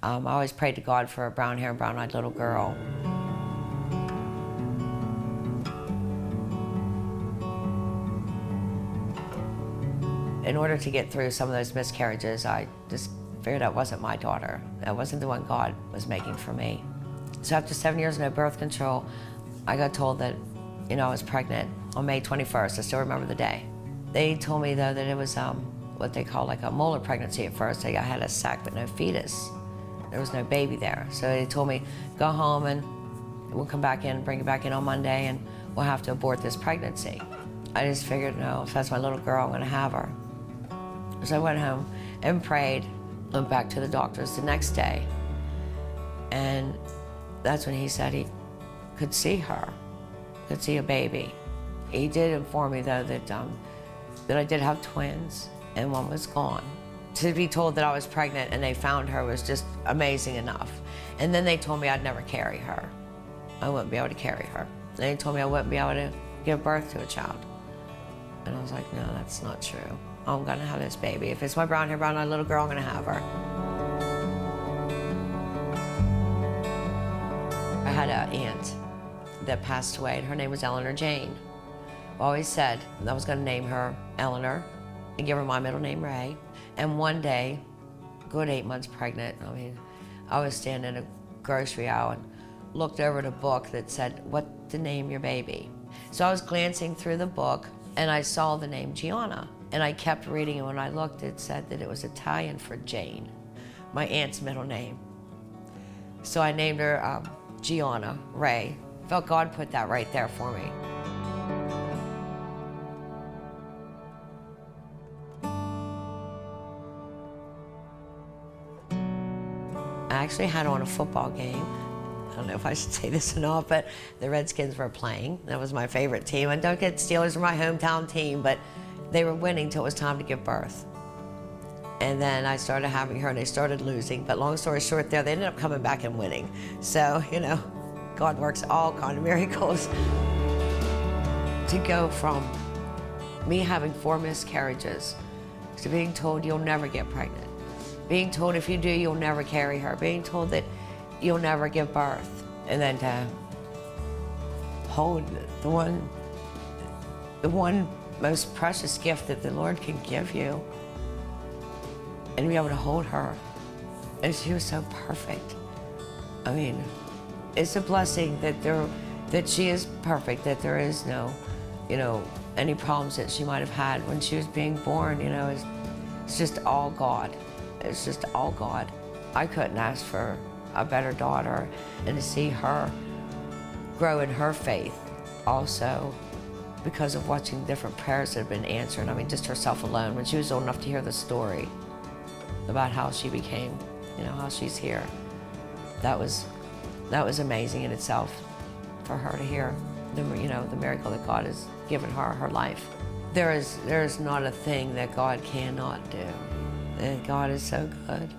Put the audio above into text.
I always prayed to God for a brown hair, brown eyed little girl. In order to get through some of those miscarriages, I just figured that wasn't my daughter. That wasn't the one God was making for me. So after 7 years of no birth control, I got told that, I was pregnant on May 21st. I still remember the day. They told me though that it was what they call like a molar pregnancy at first. I had a sac but no fetus. There was no baby there. So they told me, go home and we'll come back in, bring it back in on Monday, and we'll have to abort this pregnancy. I just figured, no, if that's my little girl, I'm gonna have her. So I went home and prayed, went back to the doctors the next day. And that's when he said he could see her, could see a baby. He did inform me though that I did have twins and one was gone. To be told that I was pregnant and they found her was just amazing enough. And then they told me I'd never carry her. I wouldn't be able to carry her. And they told me I wouldn't be able to give birth to a child. And I was like, no, that's not true. I'm gonna have this baby. If it's my brown hair, brown eyed little girl, I'm gonna have her. I had an aunt that passed away, and her name was Eleanor Jane. I always said I was gonna name her Eleanor and give her my middle name, Ray. And one day, good 8 months pregnant, I was standing in a grocery aisle and looked over at a book that said, what to name your baby. So I was glancing through the book and I saw the name Gianna. And I kept reading, and when I looked, it said that it was Italian for Jane, my aunt's middle name. So I named her Gianna Ray. Felt God put that right there for me. I actually had her on a football game. I don't know if I should say this or not, but the Redskins were playing. That was my favorite team. And don't get Steelers were my hometown team, but they were winning till it was time to give birth. And then I started having her and they started losing. But long story short there, they ended up coming back and winning. So, God works all kind of miracles. To go from me having 4 miscarriages to being told you'll never get pregnant, being told if you do, you'll never carry her, being told that you'll never give birth, and then to hold the one most precious gift that the Lord can give you, and be able to hold her. And she was so perfect. It's a blessing that she is perfect, that there is no, any problems that she might have had when she was being born. It's just all God. It's just all God. I couldn't ask for a better daughter, and to see her grow in her faith also, because of watching different prayers that have been answered. Just herself alone, when she was old enough to hear the story about how she became, how she's here. That was amazing in itself for her to hear the miracle that God has given her life. There is not a thing that God cannot do. And God is so good.